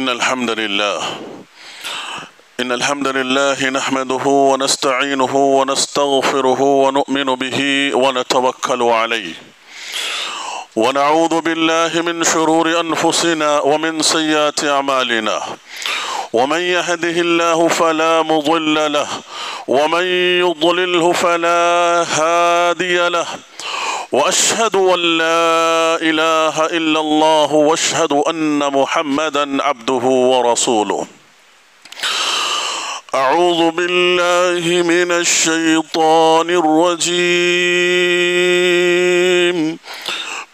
إن الحمد لله نحمده ونستعينه ونستغفره ونؤمن به ونتوكل عليه ونعوذ بالله من شرور أنفسنا ومن سيئات أعمالنا ومن يهده الله فلا مضل له ومن يضلله فلا هادي له وأشهد أن لا إله إلا الله وأشهد أن محمدا عبده ورسوله. أعوذ بالله من الشيطان الرجيم.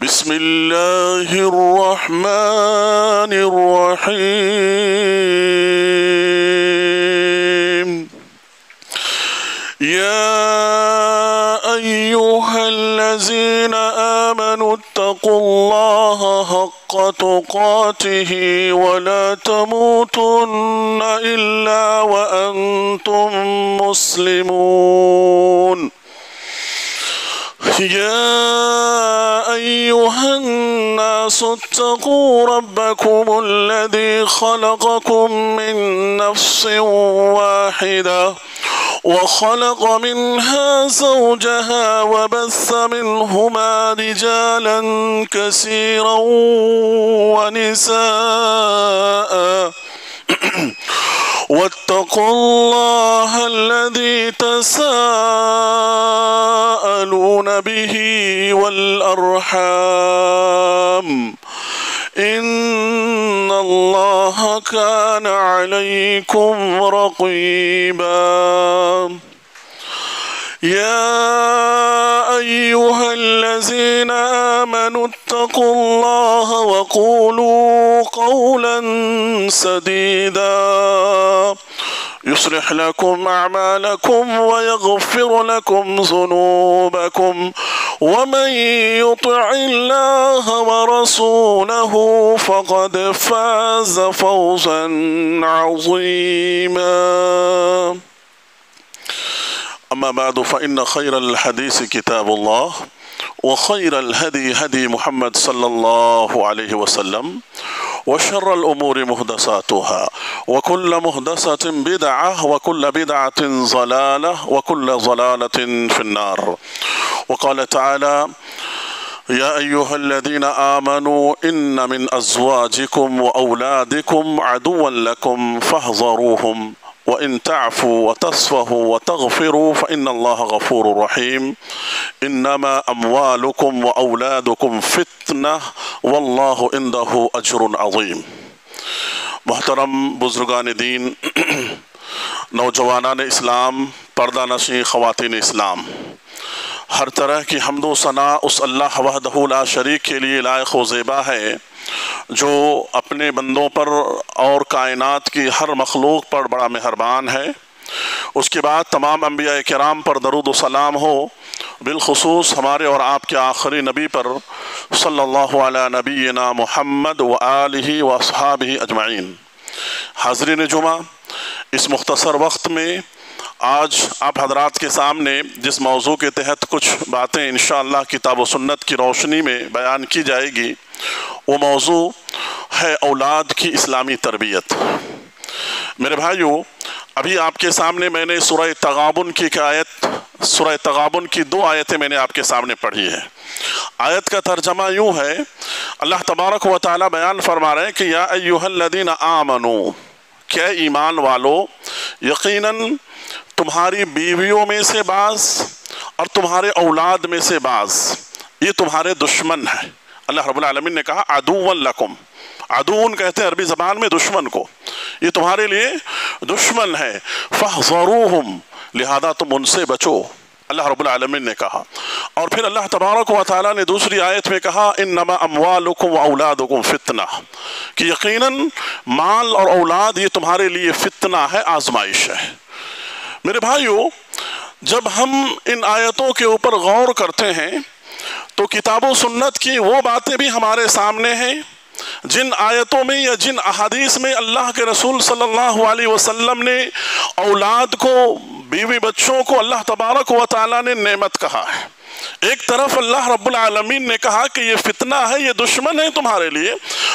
بسم الله الرحمن الرحيم. يا أيها الذين آمنوا اتقوا الله حق تقاته ولا تموتن إلا وأنتم مسلمون. يا أيها الناس اتقوا ربكم الذي خلقكم من نفس واحدة وخلق منها زوجها وبث منهما رجالا كثيرا ونساء واتقوا الله الذي تساءلون به والأرحام إن الله كان عليكم رقيبا. يا أيها الذين آمنوا اتقوا الله وقولوا قولا سديدا يصلح لكم أعمالكم ويغفر لكم ذنوبكم ومن يطع الله ورسوله فقد فاز فوزا عظيما. أما بعد فإن خير الحديث كتاب الله وخير الهدي هدي محمد صلى الله عليه وسلم وشر الأمور محدثاتها وكل محدثة بدعة وكل بدعة ضلالة وكل ضلالة في النار. وقال تعالى يا أيها الذين آمنوا إن من أزواجكم وأولادكم عدوا لكم فاحذروهم وإن تعفوا وتصفحوا وتغفروا فإن الله غفور رحيم. إنما أموالكم وأولادكم فتنة والله عنده أجر عظيم. محترم بزرگان دین، نوجوانان اسلام، پردہ نشین خواتین اسلام، ہر طرح کی حمد و ثنا اس اللہ وحدہ لا شریک کے لیے لائق و زیبا ہے جو اپنے بندوں پر اور کائنات کی ہر مخلوق پر بڑا مہربان ہے۔ اس کے بعد تمام انبیاء کرام پر درود و سلام ہو، بالخصوص ہمارے اور آپ کے آخری نبی پر صلی اللہ علیہ نبینا محمد و آلہ و اصحابہ اجمعین۔ حاضرین جمعہ، اس مختصر وقت میں آج آپ حضرات کے سامنے جس موضوع کے تحت کچھ باتیں انشاءاللہ کتاب و سنت کی روشنی میں بیان کی جائے گی، وہ موضوع ہے اولاد کی اسلامی تربیت۔ میرے بھائیو، ابھی آپ کے سامنے میں نے سورہ تغابن کی سورہ تغابن کی 2 آیتیں میں نے آپ کے سامنے پڑھی ہے۔ آیت کا ترجمہ یوں ہے، اللہ تبارک و تعالی بیان فرما رہے ہیں کہ یا ایھا الذین آمنو، کہ ایمان والو، یقیناً تمہاری بیویوں میں سے بعض اور تمہارے اولاد میں سے بعض یہ تمہارے دشمن ہیں۔ اللہ رب العالمین نے کہا عدو لکم، عدون کہتے ہیں عربی زبان میں دشمن کو، یہ تمہارے لیے دشمن ہے، فاحذروہم، لہذا تم ان سے بچو، اللہ رب العالمین نے کہا۔ اور پھر اللہ تبارک و تعالیٰ نے دوسری آیت میں کہا انما اموالکم و اولادکم فتنہ، کہ یقیناً مال اور اولاد یہ تمہارے لیے فتنہ ہے، آزمائش ہے۔ میرے بھائیو، جب ہم ان آیتوں کے اوپر غور کرتے ہیں تو کتاب و سنت کی وہ باتیں بھی ہمارے سامنے ہیں جن آیتوں میں یا جن احادیث میں اللہ کے رسول صلی اللہ علیہ وسلم نے اولاد کو، بیوی بچوں کو اللہ تبارک و تعالیٰ نے نعمت کہا ہے۔ ایک طرف اللہ رب العالمین نے کہا کہ یہ فتنہ ہے، یہ دشمن ہے تمہارے لیے،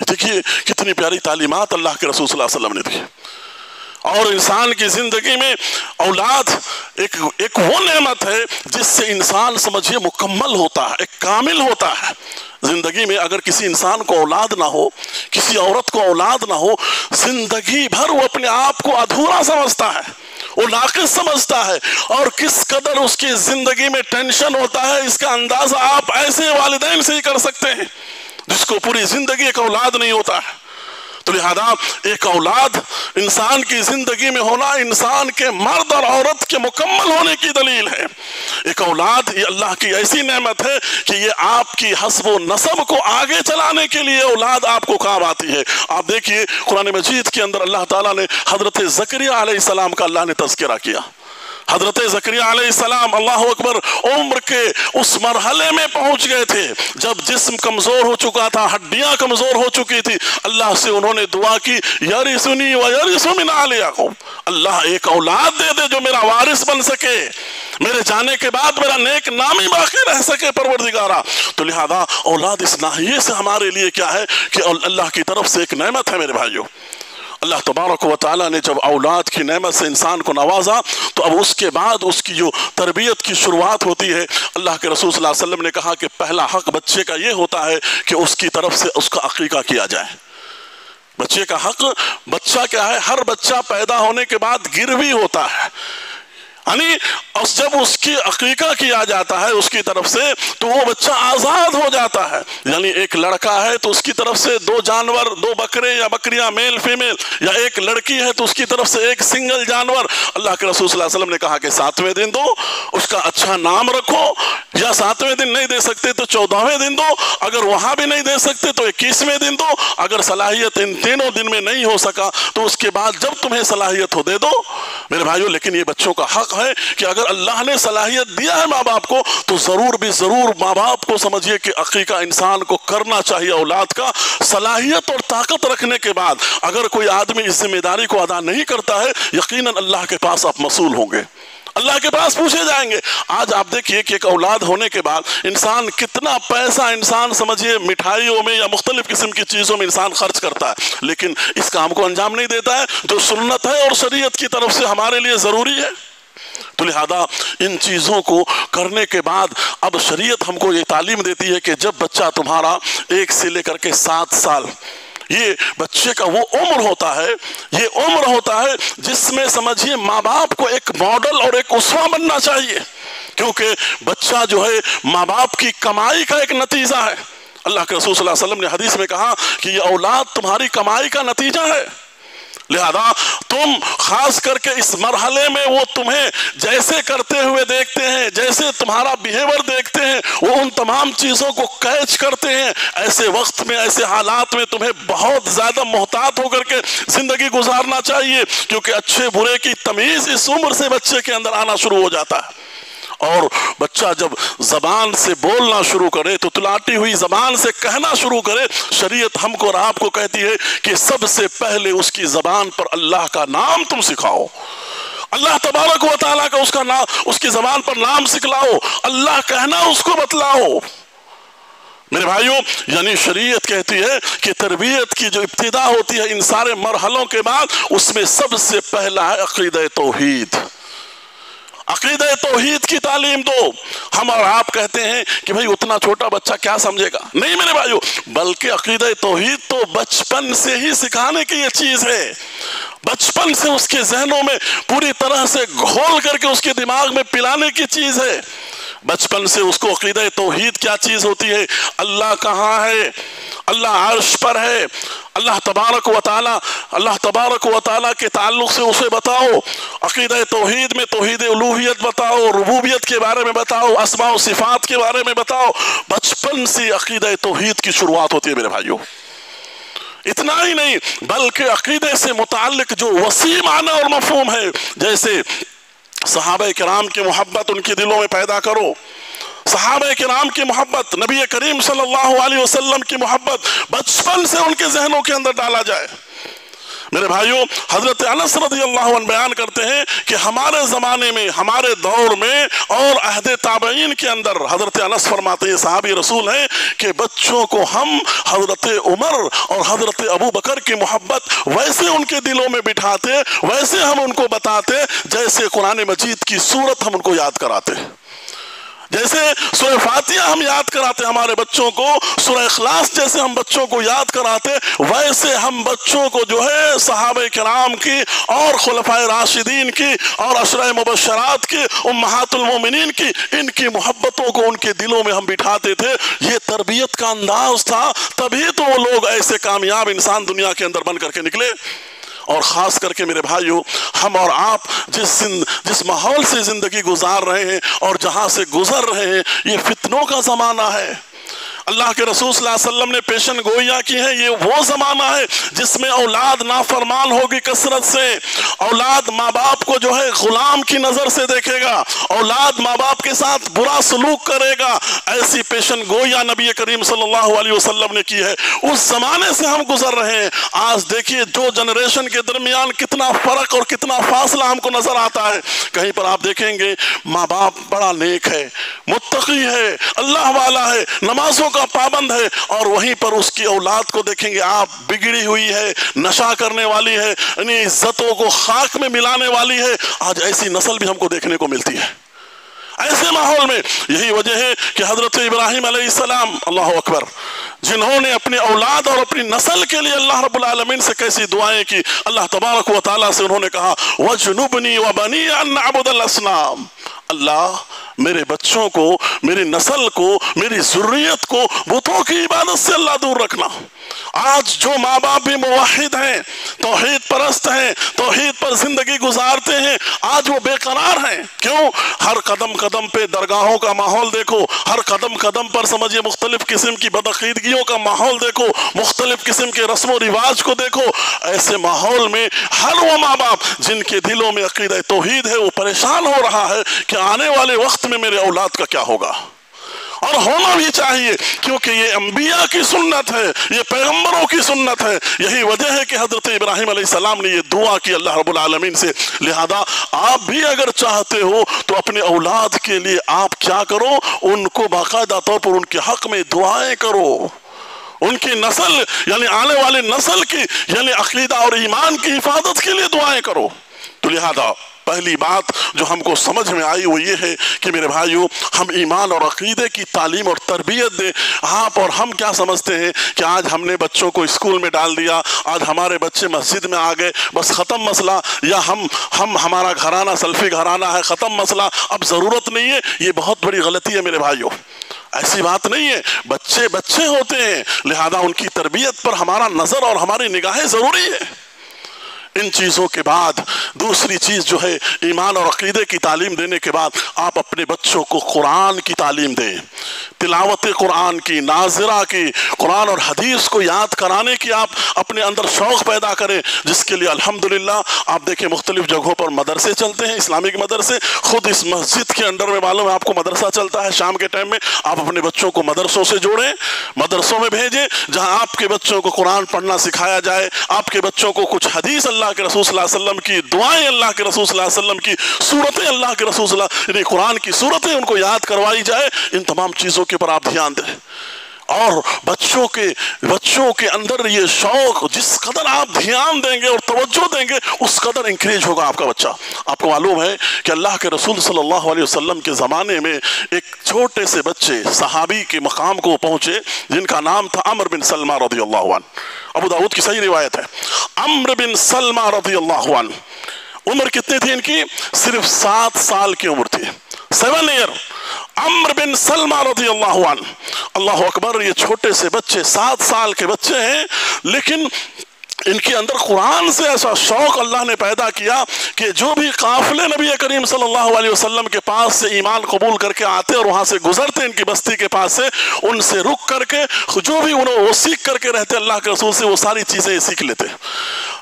دیکھیے کتنی پیاری تعلیمات اللہ کے رسول صلی اللہ علیہ وسلم نے دی. اور انسان کی زندگی میں اولاد ایک وہ نعمت ہے جس سے انسان سمجھیے مکمل ہوتا ہے، ایک کامل ہوتا ہے. زندگی میں اگر کسی انسان کو اولاد نہ ہو، کسی عورت کو اولاد نہ ہو، زندگی بھر وہ اپنے آپ کو ادھورا سمجھتا ہے، وہ ناقص سمجھتا ہے، اور کس قدر اس کی زندگی میں ٹینشن ہوتا ہے اس کا اندازہ آپ ایسے والدین سے ہی کر سکتے ہیں جس کو پوری زندگی ایک اولاد نہیں ہوتا ہے. تو لہذا ایک اولاد انسان کی زندگی میں ہونا انسان کے مرد اور عورت کے مکمل ہونے کی دلیل ہے. ایک اولاد یہ اللہ کی ایسی نعمت ہے کہ یہ آپ کی حسب و نسب کو آگے چلانے کے لیے اولاد آپ کو کام آتی ہے. آپ دیکھیے قرآن مجید کے اندر اللہ تعالیٰ نے حضرت زکریا علیہ السلام کا اللہ نے تذکرہ کیا. حضرت زکریا علیہ السلام اللہ اکبر عمر کے اس مرحلے میں پہنچ گئے تھے جب جسم کمزور ہو چکا تھا، ہڈیاں کمزور ہو چکی تھی. اللہ سے انہوں نے دعا کی یرثنی ویرث من آل یعقوب، اللہ ایک اولاد دے دے جو میرا وارث بن سکے، میرے جانے کے بعد میرا نیک نامی باقی رہ سکے پروردگارا. تو لہذا اولاد اس ناحیے سے ہمارے لیے کیا ہے کہ اللہ کی طرف سے ایک نعمت ہے میرے بھائیوں. اللہ تبارک و تعالیٰ نے جب اولاد کی نعمت سے انسان کو نوازا تو اب اس کے بعد اس کی جو تربیت کی شروعات ہوتی ہے. اللہ کے رسول صلی اللہ علیہ وسلم نے کہا کہ پہلا حق بچے کا یہ ہوتا ہے کہ اس کی طرف سے اس کا عقیقہ کیا جائے. بچے کا حق، بچہ کیا ہے، ہر بچہ پیدا ہونے کے بعد گروی ہوتا ہے، یعنی جب اس کی عقیقہ کیا جاتا ہے اس کی طرف سے تو وہ بچہ آزاد ہو جاتا ہے. یعنی ایک لڑکا ہے تو اس کی طرف سے 2 جانور، 2 بکرے یا بکریاں میل فیمیل، یا ایک لڑکی ہے تو اس کی طرف سے ایک سنگل جانور. اللہ کے رسول صلی اللہ علیہ وسلم نے کہا کہ 7ویں دن دو، اس کا اچھا نام رکھو، یا 7ویں دن نہیں دے سکتے تو 14ویں دن دو، اگر وہاں بھی نہیں دے سکتے تو 21ویں دن دو. اگر صلاحیت ان تینوں دن میں نہیں ہو سکا تو اس کے بعد جب تمہیں صلاحیت ہو دے دو میرے بھائیوں. لیکن یہ بچوں کا حق ہے کہ اگر اللہ نے صلاحیت دیا ہے ماں باپ کو تو ضرور بھی ضرور ماں باپ کو سمجھیے کہ عقیقہ انسان کو کرنا چاہیے اولاد کا. صلاحیت اور طاقت رکھنے کے بعد اگر کوئی آدمی اس ذمہ داری کو ادا نہیں کرتا ہے یقیناً اللہ کے پاس آپ مسئول ہوں گے، اللہ کے پاس پوچھے جائیں گے. آج آپ دیکھیے کہ ایک اولاد ہونے کے بعد انسان کتنا پیسہ انسان سمجھیے مٹھائیوں میں یا مختلف قسم کی چیزوں میں انسان خرچ کرتا ہے، لیکن اس کام کو انجام نہیں دیتا ہے جو سنت ہے اور شریعت کی طرف سے ہمارے لیے ضروری ہے. تو لہذا ان چیزوں کو کرنے کے بعد اب شریعت ہم کو یہ تعلیم دیتی ہے کہ جب بچہ تمہارا 1 سے لے کر کے 7 سال، یہ بچے کا وہ عمر ہوتا ہے، یہ عمر ہوتا ہے جس میں سمجھیے ماں باپ کو ایک ماڈل اور ایک اسوہ بننا چاہیے، کیونکہ بچہ جو ہے ماں باپ کی کمائی کا ایک نتیجہ ہے. اللہ کے رسول صلی اللہ علیہ وسلم نے حدیث میں کہا کہ یہ اولاد تمہاری کمائی کا نتیجہ ہے. لہذا تم خاص کر کے اس مرحلے میں وہ تمہیں جیسے کرتے ہوئے دیکھتے ہیں، جیسے تمہارا بیہیور دیکھتے ہیں، وہ ان تمام چیزوں کو کیچ کرتے ہیں. ایسے وقت میں، ایسے حالات میں تمہیں بہت زیادہ محتاط ہو کر کے زندگی گزارنا چاہیے، کیونکہ اچھے برے کی تمیز اس عمر سے بچے کے اندر آنا شروع ہو جاتا ہے. اور بچہ جب زبان سے بولنا شروع کرے تو تلاٹی ہوئی زبان سے کہنا شروع کرے، شریعت ہم کو اور آپ کو کہتی ہے کہ سب سے پہلے اس کی زبان پر اللہ کا نام تم سکھاؤ، اللہ تبارک و تعالیٰ کا اس کی زبان پر نام سکھلاؤ، اللہ کہنا اس کو بتلاؤ. میرے بھائیوں یعنی شریعت کہتی ہے کہ تربیت کی جو ابتدا ہوتی ہے ان سارے مرحلوں کے بعد اس میں سب سے پہلا ہے عقیدہ توحید. عقیدہ توحید کی تعلیم دو. ہم اور آپ کہتے ہیں کہ بھئی اتنا چھوٹا بچہ کیا سمجھے گا، نہیں میرے بھائیو، بلکہ عقیدہ توحید تو بچپن سے ہی سکھانے کی یہ چیز ہے. بچپن سے اس کے ذہنوں میں پوری طرح سے گھول کر کے اس کے دماغ میں پلانے کی چیز ہے. بچپن سے اس کو عقیدہ توحید کیا چیز ہوتی ہے، اللہ کہاں ہے، اللہ عرش پر ہے، اللہ تبارک و تعالیٰ کے تعلق سے اسے بتاؤ. عقیدہ توحید میں توحید الوہیت بتاؤ، ربوبیت کے بارے میں بتاؤ، اسماء و صفات کے بارے میں بتاؤ. بچپن سے عقیدہ توحید کی شروعات ہوتی ہے میرے بھائیوں. اتنا ہی نہیں بلکہ عقیدے سے متعلق جو وسیع معنی اور مفہوم ہے، جیسے صحابہ کرام کی محبت ان کے دلوں میں پیدا کرو، صحابہ کرام کی محبت، نبی کریم صلی اللہ علیہ وسلم کی محبت بچپن سے ان کے ذہنوں کے اندر ڈالا جائے. میرے بھائیوں، حضرت انس رضی اللہ عنہ بیان کرتے ہیں کہ ہمارے زمانے میں، ہمارے دور میں اور عہد تابعین کے اندر، حضرت انس فرماتے ہیں، صحابی رسول ہیں، کہ بچوں کو ہم حضرت عمر اور حضرت ابو بکر کی محبت ویسے ان کے دلوں میں بٹھاتے، ویسے ہم ان کو بتاتے جیسے قرآن مجید کی سورت ہم ان کو یاد کراتے، جیسے سورہ فاتحہ ہم یاد کراتے ہمارے بچوں کو، سورہ اخلاص جیسے ہم بچوں کو یاد کراتے، ویسے ہم بچوں کو جو ہے صحابہ کرام کی اور خلفائے راشدین کی اور عشرہ مبشرات کی، امہات المومنین کی، ان کی محبتوں کو ان کے دلوں میں ہم بٹھاتے تھے۔ یہ تربیت کا انداز تھا، تبھی تو وہ لوگ ایسے کامیاب انسان دنیا کے اندر بن کر کے نکلے۔ اور خاص کر کے میرے بھائیوں، ہم اور آپ جس ماحول سے زندگی گزار رہے ہیں اور جہاں سے گزر رہے ہیں، یہ فتنوں کا زمانہ ہے۔ اللہ کے رسول صلی اللہ علیہ وسلم نے پیشن گوئیاں کی ہیں، یہ وہ زمانہ ہے جس میں اولاد نافرمان ہوگی کثرت سے، اولاد ماں باپ کو جو ہے غلام کی نظر سے دیکھے گا، اولاد ماں باپ کے ساتھ برا سلوک کرے گا۔ ایسی پیشن گوئیاں نبی کریم صلی اللہ علیہ وسلم نے کی ہے۔ اس زمانے سے ہم گزر رہے ہیں۔ آج دیکھیے دو جنریشن کے درمیان کتنا فرق اور کتنا فاصلہ ہم کو نظر آتا ہے۔ کہیں پر آپ دیکھیں گے ماں باپ بڑا نیک ہے، متقی ہے، اللہ والا ہے، نمازوں کا پابند ہے، اور وہیں پر اس کی اولاد کو دیکھیں گے آپ بگڑی ہوئی ہے، نشہ کرنے والی ہے، یعنی عزتوں کو خاک میں ملانے والی ہے۔ آج ایسی نسل بھی ہم کو دیکھنے کو ملتی ہے۔ ایسے ماحول میں یہی وجہ ہے کہ حضرت ابراہیم علیہ السلام، اللہ اکبر، جنہوں نے اپنی اولاد اور اپنی نسل کے لیے اللہ رب العالمین سے کیسی دعائیں کی، اللہ تبارک و تعالیٰ سے انہوں نے کہا وَجْنُبْنِي وَبَنِي أَن نَعْبُدَ الْأَصْنَامَ، اللہ میرے بچوں کو، میری نسل کو، میری ذریت کو بتوں کی عبادت سے اللہ دور رکھنا۔ آج جو ماں باپ بھی موحد ہیں، توحید پرست ہیں، توحید پر زندگی گزارتے ہیں، آج وہ بے قرار ہیں۔ کیوں؟ ہر قدم قدم پہ درگاہوں کا ماحول دیکھو، ہر قدم قدم پر سمجھے مختلف قسم کی بدعقیدگیوں کا ماحول دیکھو، مختلف قسم کے رسم و رواج کو دیکھو۔ ایسے ماحول میں ہر وہ ماں باپ جن کے دلوں میں عقیدہ توحید ہے، وہ پریشان ہو رہا ہے کہ آنے والے وقت میں میرے اولاد کا کیا ہوگا، اور ہونا بھی چاہیے، کیونکہ یہ انبیاء کی سنت ہے، یہ پیغمبروں کی سنت ہے۔ یہی وجہ ہے کہ حضرت ابراہیم علیہ السلام نے یہ دعا کی اللہ رب العالمین سے۔ لہذا آپ بھی اگر چاہتے ہو تو اپنے اولاد کے لیے آپ کیا کرو، ان کو باقاعدہ طور پر ان کے حق میں دعائیں کرو، ان کی نسل یعنی آنے والے نسل کی یعنی عقیدہ اور ایمان کی حفاظت کے لیے دعائیں کرو۔ تو لہذا پہلی بات جو ہم کو سمجھ میں آئی وہ یہ ہے کہ میرے بھائیوں، ہم ایمان اور عقیدے کی تعلیم اور تربیت دیں۔ آپ اور ہم کیا سمجھتے ہیں کہ آج ہم نے بچوں کو اسکول میں ڈال دیا، آج ہمارے بچے مسجد میں آ گئے، بس ختم مسئلہ، یا ہمارا گھرانہ سلفی گھرانہ ہے، ختم مسئلہ، اب ضرورت نہیں ہے۔ یہ بہت بڑی غلطی ہے میرے بھائیوں، ایسی بات نہیں ہے۔ بچے بچے ہوتے ہیں، لہذا ان کی تربیت پر ہمارا نظر اور ہماری نگاہیں ضروری ہے۔ ان چیزوں کے بعد دوسری چیز جو ہے، ایمان اور عقیدے کی تعلیم دینے کے بعد آپ اپنے بچوں کو قرآن کی تعلیم دیں، تلاوت قرآن کی، ناظرہ کی، قرآن اور حدیث کو یاد کرانے کی آپ اپنے اندر شوق پیدا کریں، جس کے لیے الحمدللہ آپ دیکھیں مختلف جگہوں پر مدرسے چلتے ہیں، اسلامک مدرسے۔ خود اس مسجد کے اندر میں معلوم ہے آپ کو مدرسہ چلتا ہے شام کے ٹائم میں، آپ اپنے بچوں کو مدرسوں سے جوڑیں، مدرسوں میں بھیجیں، جہاں آپ کے بچوں کو قرآن پڑھنا سکھایا جائے، آپ کے بچوں کو کچھ حدیث اللہ کے رسول صلی اللہ علیہ وسلم کی، دعائیں اللہ کے رسول صلی اللہ علیہ وسلم کی، صورتیں اللہ کے رسول صلی اللہ یعنی قرآن کی صورتیں ان کو یاد کروائی جائے۔ ان تمام چیزوں کے پر آپ دھیان دیں، اور بچوں کے اندر یہ شوق، جس قدر آپ دھیان دیں گے اور توجہ دیں گے اس قدر انکریج ہوگا آپ کا بچہ۔ آپ کو معلوم ہے کہ اللہ کے رسول صلی اللہ علیہ وسلم کے زمانے میں ایک چھوٹے سے بچے صحابی کے مقام کو پہنچے جن کا نام تھا عمر بن سلمہ رضی اللہ عنہ، ابو داؤد کی صحیح روایت ہے۔ عمر بن سلمہ رضی اللہ عنہ، عمر کتنی تھی ان کی؟ صرف 7 سال کی عمر تھی، 7 ایئر۔ عمر بن سلمہ رضی اللہ عنہ، اللہ اکبر، یہ چھوٹے سے بچے 7 سال کے بچے ہیں، لیکن ان کے اندر قرآن سے ایسا شوق اللہ نے پیدا کیا کہ جو بھی قافلے نبی کریم صلی اللہ علیہ وسلم کے پاس سے ایمان قبول کر کے آتے اور وہاں سے گزرتے ان کی بستی کے پاس سے، ان سے رک کر کے جو بھی وہ سیکھ کر کے رہتے اللہ کے رسول سے، وہ ساری چیزیں سیکھ لیتے۔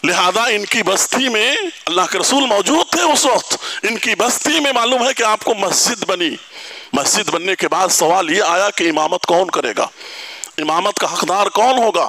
لہذا ان کی بستی میں اللہ کے رسول موجود تھے اس وقت، ان کی بستی میں معلوم ہے کہ آپ کو مسجد بنی۔ مسجد بننے کے بعد سوال یہ آیا کہ امامت کون کرے گا، امامت کا حقدار کون ہوگا؟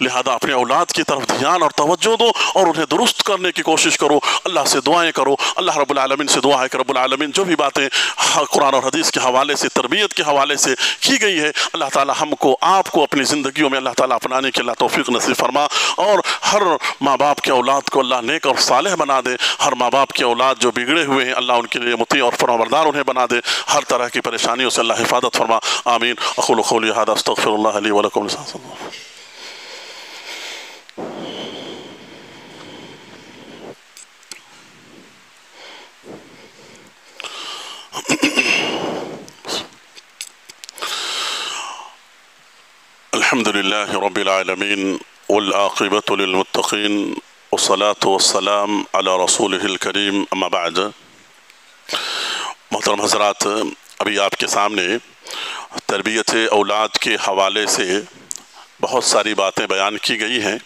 لہذا اپنے اولاد کی طرف دھیان اور توجہ دو اور انہیں درست کرنے کی کوشش کرو، اللہ سے دعائیں کرو، اللہ رب العالمین سے دعا ہے کہ رب العالمین جو بھی باتیں قرآن اور حدیث کے حوالے سے، تربیت کے حوالے سے کی گئی ہے، اللہ تعالیٰ ہم کو آپ کو اپنی زندگیوں میں اللہ تعالیٰ اپنانے کی اللہ توفیق نصیب فرما، اور ہر ماں باپ کے اولاد کو اللہ نیک اور صالح بنا دے، ہر ماں باپ کے اولاد جو بگڑے ہوئے ہیں اللہ ان کے لیے مطیع اور فرمانبردار انہیں بنا دے، ہر طرح کی پریشانیوں سے اللہ حفاظت فرما، آمین۔ اقول قولی ھذا استغفر اللہ لی ولکم۔ الحمد لله رب العالمين والعاقبة للمتقين والصلاة والسلام على رسوله الكريم اما بعد۔ محترم حضرات، ابھی آپ کے سامنے تربیت اولاد کے حوالے سے بہت ساری باتیں بیان کی گئی ہیں۔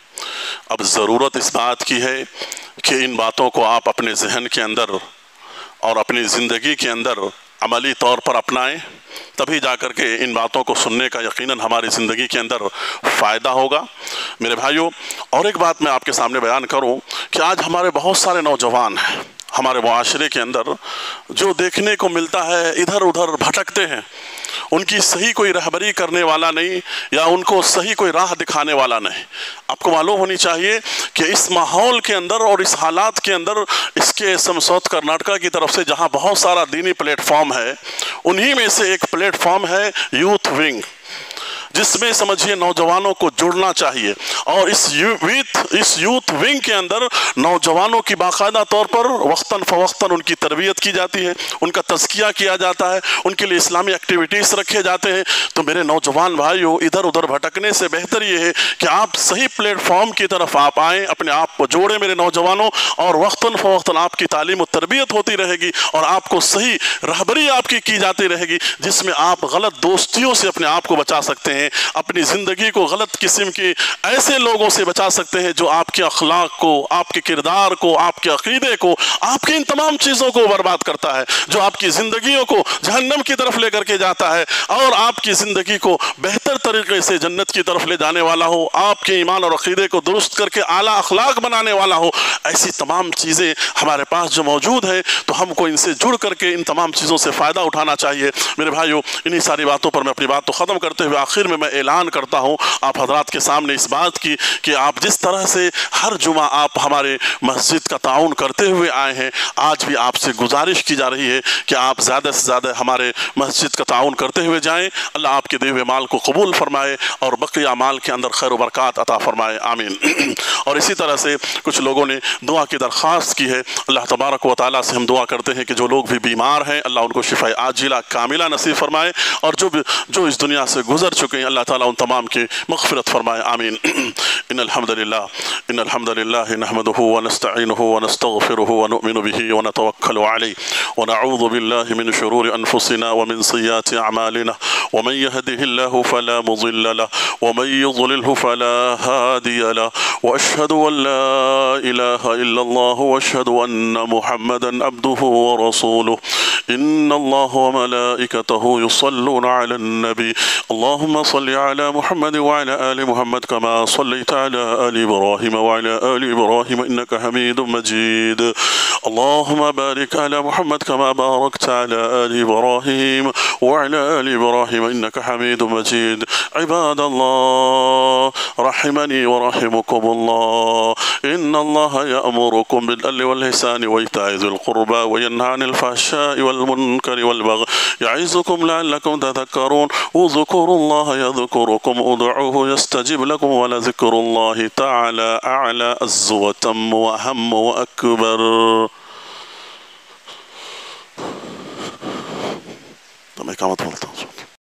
اب ضرورت اس بات کی ہے کہ ان باتوں کو آپ اپنے ذہن کے اندر اور اپنی زندگی کے اندر عملی طور پر اپنائیں، تبھی جا کر کے ان باتوں کو سننے کا یقیناً ہماری زندگی کے اندر فائدہ ہوگا۔ میرے بھائیوں، اور ایک بات میں آپ کے سامنے بیان کروں کہ آج ہمارے بہت سارے نوجوان ہیں ہمارے معاشرے کے اندر جو دیکھنے کو ملتا ہے ادھر ادھر بھٹکتے ہیں، ان کی صحیح کوئی رہبری کرنے والا نہیں یا ان کو صحیح کوئی راہ دکھانے والا نہیں۔ آپ کو معلوم ہونی چاہیے کہ اس ماحول کے اندر اور اس حالات کے اندر اس کے اسم ساؤتھ کرناٹکا کی طرف سے جہاں بہت سارا دینی پلیٹ فارم ہے، انہی میں سے ایک پلیٹ فارم ہے یوتھ ونگ، جس میں سمجھیے نوجوانوں کو جڑنا چاہیے، اور اس یوتھ ونگ کے اندر نوجوانوں کی باقاعدہ طور پر وقتاً فوقتاً ان کی تربیت کی جاتی ہے، ان کا تزکیہ کیا جاتا ہے، ان کے لیے اسلامی ایکٹیویٹیز رکھے جاتے ہیں۔ تو میرے نوجوان بھائیوں، ادھر ادھر بھٹکنے سے بہتر یہ ہے کہ آپ صحیح پلیٹ فارم کی طرف آپ آئیں، اپنے آپ کو جوڑیں میرے نوجوانوں، اور وقتاً فوقتاً آپ کی تعلیم و تربیت ہوتی رہے گی اور آپ کو صحیح رہبری آپ کی جاتی رہے گی، جس میں آپ غلط دوستیوں سے اپنے آپ کو بچا سکتے ہیں، اپنی زندگی کو غلط قسم کے ایسے لوگوں سے بچا سکتے ہیں جو آپ کے اخلاق کو، آپ کے کردار کو، آپ کے عقیدے کو، آپ کی ان تمام چیزوں کو برباد کرتا ہے، جو آپ کی زندگیوں کو جہنم کی طرف لے کر کے جاتا ہے اور آپ کی زندگی کو بہتر طریقے سے جنت کی طرف لے جانے والا ہو، آپ کے ایمان اور عقیدے کو درست کر کے اعلیٰ اخلاق بنانے والا ہو۔ ایسی تمام چیزیں ہمارے پاس جو موجود ہیں تو ہم کو ان سے جڑ کر کے ان تمام چیزوں سے فائدہ اٹھانا چاہیے۔ میرے بھائیوں، انہی ساری باتوں پر میں اپنی بات تو ختم کرتے ہوئے آخر میں اعلان کرتا ہوں آپ حضرات کے سامنے اس بات کی کہ آپ جس طرح سے ہر جمعہ آپ ہمارے مسجد کا تعاون کرتے ہوئے آئے ہیں، آج بھی آپ سے گزارش کی جا رہی ہے کہ آپ زیادہ سے زیادہ ہمارے مسجد کا تعاون کرتے ہوئے جائیں۔ اللہ آپ کے دیے ہوئے مال کو قبول فرمائے اور بقیہ مال کے اندر خیر و برکات عطا فرمائے، آمین۔ اور اسی طرح سے کچھ لوگوں نے دعا کی درخواست کی ہے، اللہ تبارک و تعالیٰ سے ہم دعا کرتے ہیں کہ جو لوگ بھی بیمار ہیں اللہ ان کو شفاء عاجلہ کاملہ نصیب فرمائے، اور جو اس دنیا سے گزر چکے ہیں اللہ تعالیٰ ان تمام کی مغفرت فرمائے، آمین۔ ان الحمد للہ نحمده ونستعینه ونستغفره ونؤمن به ونتوکل علیہ ونعوذ باللہ من شرور انفسنا ومن سیئات اعمالنا ومن يهده الله فلا مضل له ومن يضلله فلا هادي له واشهد ان لا اله الا الله واشهد ان محمدا عبده ورسوله ان الله وملائكته يصلون على النبي اللهم صل على محمد وعلى آل محمد كما صليت على آل إبراهيم وعلى آل إبراهيم إنك حميد مجيد اللهم بارك على محمد كما باركت على آل إبراهيم وعلى آل إبراهيم إنك حميد مجيد عباد الله رحمني ورحمكم الله إن الله يأمركم بالعدل والإحسان وإيتاء ذي القربى وينهى عن الفحشاء والمنكر والبغي يعظكم لعلكم تذكرون اذكروا الله يذكركم ادعوه يستجب لكم ولذكر الله تعالى أعلى عز وتم وأهم وأكبر۔ تو میں اقامت بولتا ہوں۔